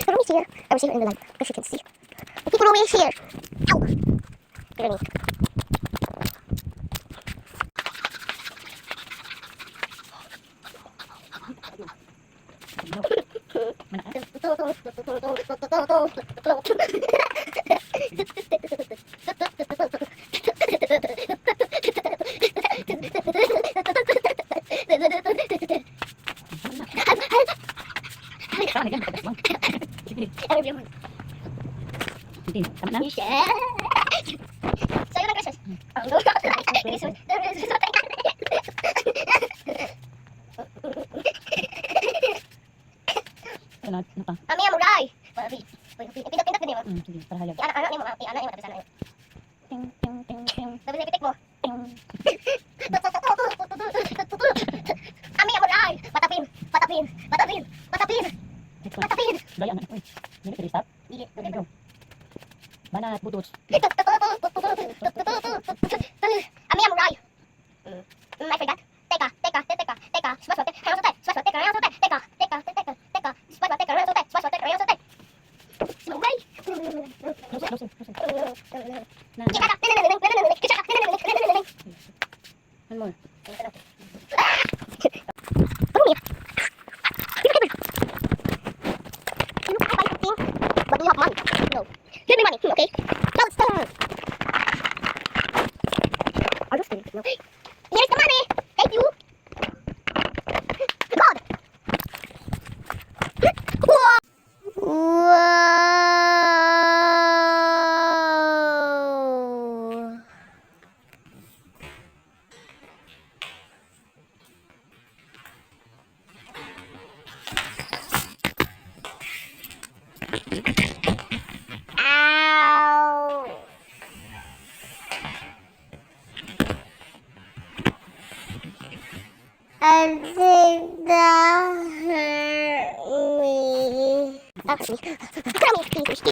I will see her in the light, because you can see. Kurumi is here. Ow! Kurumi. Ami amuray. Pindot-pindot din mo. Sige, para hayag. Anak ni mo, anak ni mo tapos anak. Ting ting ting ting. Tapos ipitik mo. Ting. Ami amuray. Patapin. Gaya na ito. Dili ka stop. Dili. Go. Banat butos. Ami amuray. I forgot. Teka. Swaswate. Amuray. Close. Na. One more. But we have money. No. Give me money, okay? Now it's time. I'll just no. Here's the money. Thank you. God. Wow. Ow. I think that hurt me.